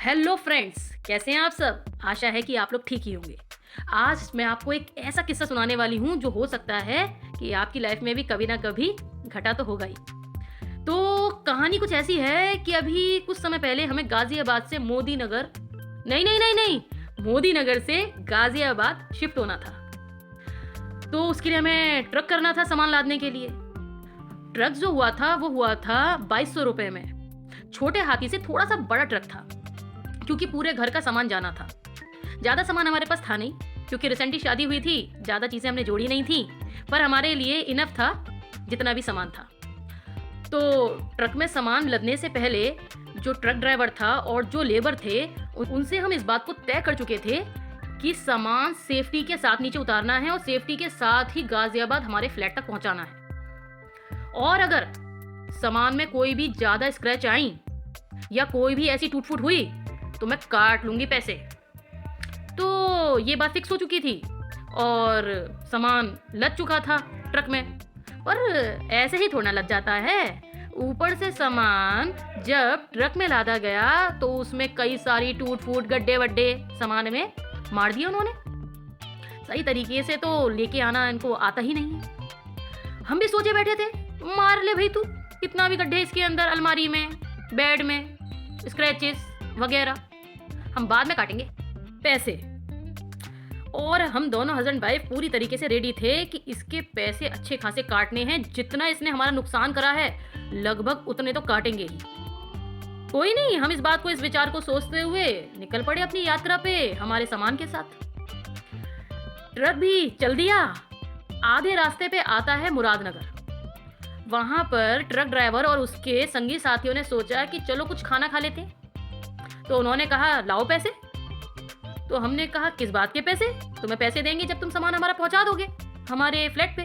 Hello friends, कैसे हैं आप सब। आशा है कि आप लोग ठीक ही होंगे। आज मैं आपको एक ऐसा किस्सा सुनाने वाली हूँ जो हो सकता है कि आपकी लाइफ में भी कभी ना कभी घटा तो होगा ही। तो कहानी कुछ ऐसी है कि अभी कुछ समय पहले हमें गाजियाबाद से मोदी नगर नहीं मोदी नगर से गाजियाबाद शिफ्ट होना था। तो उसके लिए हमें ट्रक करना था सामान लादने के लिए। ट्रक जो हुआ था वो हुआ था 2200 रुपये में। छोटे हाथी से थोड़ा सा बड़ा ट्रक था क्योंकि पूरे घर का सामान जाना था। ज़्यादा सामान हमारे पास था नहीं क्योंकि रिसेंटली शादी हुई थी। ज़्यादा चीज़ें हमने जोड़ी नहीं थी, पर हमारे लिए इनफ था जितना भी सामान था। तो ट्रक में सामान लदने से पहले जो ट्रक ड्राइवर था और जो लेबर थे उनसे हम इस बात को तय कर चुके थे कि सामान सेफ्टी के साथ नीचे उतारना है और सेफ्टी के साथ ही गाजियाबाद हमारे फ्लैट तक पहुंचाना है। और अगर सामान में कोई भी ज़्यादा स्क्रैच आई या कोई भी ऐसी टूट फूट हुई तो मैं काट लूंगी पैसे। तो ये बात फिक्स हो चुकी थी और सामान लद चुका था ट्रक में। पर ऐसे ही थोड़ा लद जाता है। ऊपर से सामान जब ट्रक में लादा गया तो उसमें कई सारी टूट फूट गड्ढे वड्ढे सामान में मार दिए उन्होंने। सही तरीके से तो लेके आना इनको आता ही नहीं है। हम भी सोचे बैठे थे मार ले भाई तू, कितना भी गड्ढे इसके अंदर, अलमारी में, बेड में, स्क्रैचेस वगैरह, हम बाद में काटेंगे पैसे। और हम दोनों हस्बैंड वाइफ पूरी तरीके से रेडी थे कि इसके पैसे अच्छे खासे काटने हैं। जितना इसने हमारा नुकसान करा है लगभग उतने तो काटेंगे ही। कोई नहीं, हम इस बात को, इस विचार को सोचते हुए निकल पड़े अपनी यात्रा पे हमारे सामान के साथ। ट्रक भी चल दिया। आधे रास्ते पे आता है मुरादनगर। वहां पर ट्रक ड्राइवर और उसके संगी साथियों ने सोचा कि चलो कुछ खाना खा लेते हैं। तो उन्होंने कहा लाओ पैसे। तो हमने कहा किस बात के पैसे? तुम्हें पैसे देंगे जब तुम सामान हमारा पहुंचा दोगे हमारे फ्लैट पे।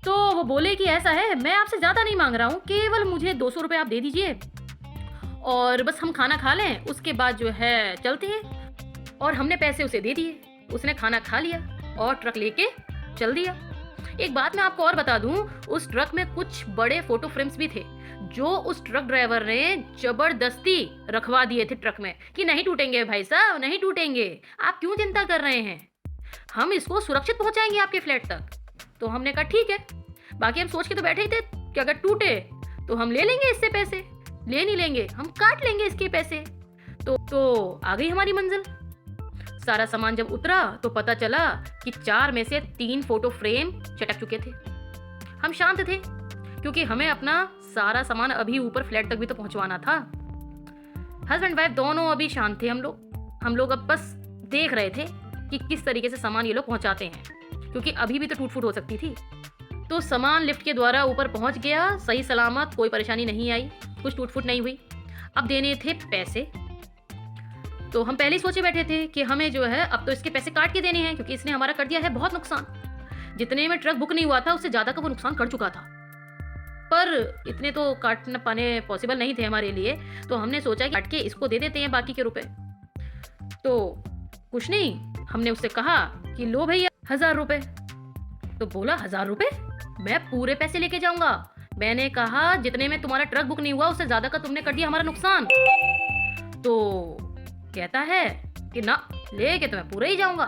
तो वो बोले कि ऐसा है, मैं आपसे ज़्यादा नहीं मांग रहा हूँ, केवल मुझे 200 रुपये आप दे दीजिए और बस हम खाना खा लें, उसके बाद जो है चलते हैं। और हमने पैसे उसे दे दिए। उसने खाना खा लिया और ट्रक लेके चल दिया। एक बात मैं आपको और बता दूं, उस ट्रक में कुछ बड़े फोटो फ्रेम्स भी थे जो उस ट्रक ड्राइवर ने जबरदस्ती रखवा दिए थे ट्रक में कि नहीं टूटेंगे भाई साहब, नहीं टूटेंगे, आप क्यों चिंता कर रहे हैं, हम इसको सुरक्षित पहुंचाएंगे आपके फ्लैट तक। तो हमने कहा ठीक है। बाकी हम सोच के तो बैठे ही थे कि अगर टूटे तो हम ले लेंगे इससे पैसे, ले नहीं लेंगे हम काट लेंगे इसके पैसे। तो आ गई हमारी मंजिल। सारा सामान जब उतरा तो पता चला कि 4 में से 3 फोटो फ्रेम चटक चुके थे। हम शांत थे क्योंकि हमें अपना सारा सामान अभी ऊपर फ्लैट तक भी तो पहुंचवाना था। हस्बैंड वाइफ दोनों अभी शांत थे। हम लोग अब बस देख रहे थे कि किस तरीके से सामान ये लोग पहुंचाते हैं, क्योंकि अभी भी तो टूट फूट हो सकती थी। तो सामान लिफ्ट के द्वारा ऊपर पहुंच गया सही सलामत, कोई परेशानी नहीं आई, कुछ टूट फूट नहीं हुई। अब देने थे पैसे। तो हम पहले ही सोचे बैठे थे कि हमें जो है अब तो इसके पैसे काट के देने हैं क्योंकि इसने हमारा कर दिया है बहुत नुकसान। जितने में ट्रक बुक नहीं हुआ था उससे ज़्यादा का वो नुकसान कर चुका था, पर इतने तो काट न पाने पॉसिबल नहीं थे हमारे लिए। तो हमने सोचा कि काट के इसको दे देते हैं बाकी के रुपए। तो कुछ नहीं, हमने उससे कहा कि लो भैया 1000 रुपये। तो बोला 1000 रुपये, मैं पूरे पैसे लेके जाऊंगा। मैंने कहा जितने में तुम्हारा ट्रक बुक नहीं हुआ उससे ज़्यादा का तुमने कर दिया हमारा नुकसान। तो कहता है कि ना, लेके तो मैं पूरा ही जाऊंगा,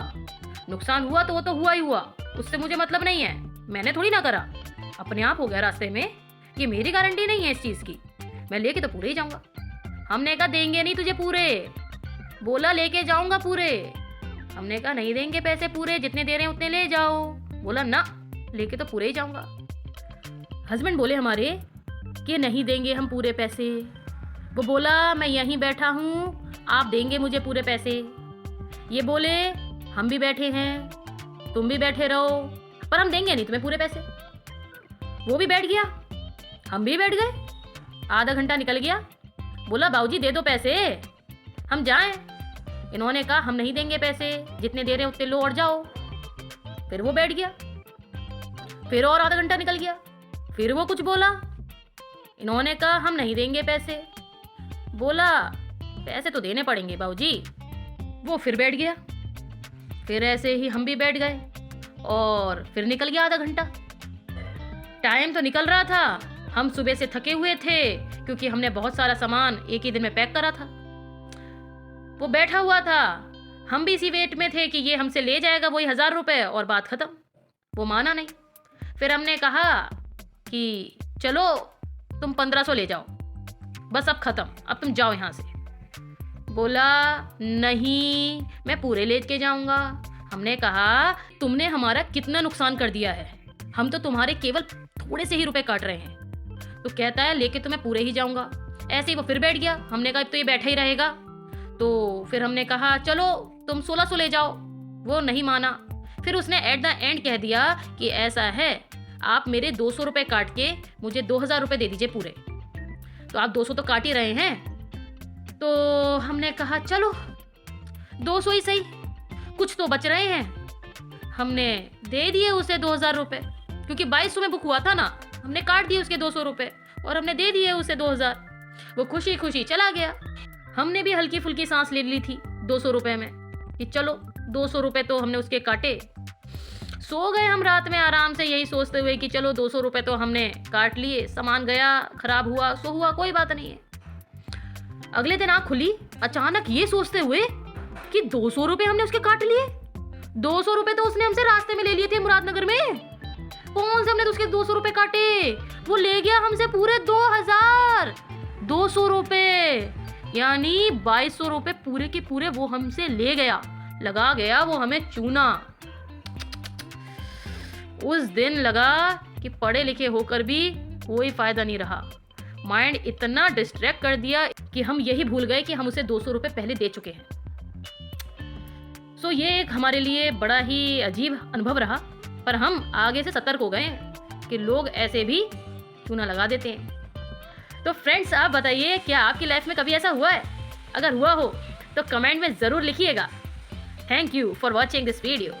नुकसान हुआ तो वो तो हुआ ही हुआ, उससे मुझे मतलब नहीं है, मैंने थोड़ी ना करा, अपने आप हो गया रास्ते में, ये मेरी गारंटी नहीं है इस चीज़ की, मैं लेके तो पूरे ही जाऊंगा। हमने कहा देंगे नहीं तुझे पूरे। बोला लेके जाऊंगा पूरे। हमने कहा नहीं देंगे पैसे पूरे, जितने दे रहे हैं उतने ले जाओ। बोला ना, लेके तो पूरे ही जाऊंगा। हस्बैंड बोले हमारे कि नहीं देंगे हम पूरे पैसे। वो बोला मैं यहीं बैठा हूँ, आप देंगे मुझे पूरे पैसे। ये बोले हम भी बैठे हैं, तुम भी बैठे रहो, पर हम देंगे नहीं तुम्हें पूरे पैसे। वो भी बैठ गया, हम भी बैठ गए। आधा घंटा निकल गया। बोला बाबूजी दे दो पैसे, हम जाएं। इन्होंने कहा हम नहीं देंगे पैसे, जितने दे रहे हैं उतने लो और जाओ। फिर वो बैठ गया। फिर और आधा घंटा निकल गया। फिर वो कुछ बोला। इन्होंने कहा हम नहीं देंगे पैसे। बोला पैसे तो देने पड़ेंगे बाबूजी। वो फिर बैठ गया। फिर ऐसे ही हम भी बैठ गए और फिर निकल गया आधा घंटा। टाइम तो निकल रहा था, हम सुबह से थके हुए थे क्योंकि हमने बहुत सारा सामान एक ही दिन में पैक करा था। वो बैठा हुआ था, हम भी इसी वेट में थे कि ये हमसे ले जाएगा वही 1000 रुपये और बात ख़त्म। वो माना नहीं। फिर हमने कहा कि चलो तुम 1500 ले जाओ, बस अब ख़त्म, अब तुम जाओ यहाँ से। बोला नहीं, मैं पूरे ले के जाऊँगा। हमने कहा तुमने हमारा कितना नुकसान कर दिया है, हम तो तुम्हारे केवल थोड़े से ही रुपए काट रहे हैं। तो कहता है लेके तो मैं पूरे ही जाऊँगा। ऐसे ही वो फिर बैठ गया। हमने कहा तो ये बैठा ही रहेगा। तो फिर हमने कहा चलो तुम 1600 ले जाओ। वो नहीं माना। फिर उसने एट द एंड कह दिया कि ऐसा है, आप मेरे 200 रुपये काट के मुझे 2000 रुपये दे दीजिए पूरे। तो आप 200 तो काट ही रहे हैं। तो हमने कहा चलो 200 ही सही, कुछ तो बच रहे हैं। हमने दे दिए उसे 2000 रुपये, क्योंकि 2200 में बुक हुआ था ना। हमने काट दिए उसके 200 रुपये और हमने दे दिए उसे 2000। वो खुशी खुशी चला गया। हमने भी हल्की फुल्की सांस ले ली थी 200 रुपये में कि चलो 200 रुपये तो हमने उसके काटे। सो गए हम रात में आराम से, यही सोचते हुए कि चलो 200 रुपये तो हमने काट लिए, सामान गया, खराब हुआ सो हुआ, कोई बात नहीं है। अगले दिन आँख खुली अचानक ये सोचते हुए कि 200 रुपये हमने उसके काट लिए। 200 रुपये तो उसने हमसे रास्ते में ले लिए थे मुरादनगर में। कौन से हमने तो उसके 200 रुपये काटे? वो ले गया हमसे पूरे 2000। 200 रुपये यानी 2200 रुपये पूरे के पूरे वो हमसे ले गया। लगा गया वो हमें चूना। उस दिन लगा कि पढ़े लिखे होकर भी कोई फायदा नहीं रहा। माइंड इतना डिस्ट्रैक्ट कर दिया कि हम यही भूल गए कि हम उसे 200 रुपये पहले दे चुके हैं। सो ये एक हमारे लिए बड़ा ही अजीब अनुभव रहा, पर हम आगे से सतर्क हो गए कि लोग ऐसे भी चूना लगा देते हैं। तो फ्रेंड्स, आप बताइए क्या आपकी लाइफ में कभी ऐसा हुआ है? अगर हुआ हो तो कमेंट में ज़रूर लिखिएगा। Thank you for watching this video.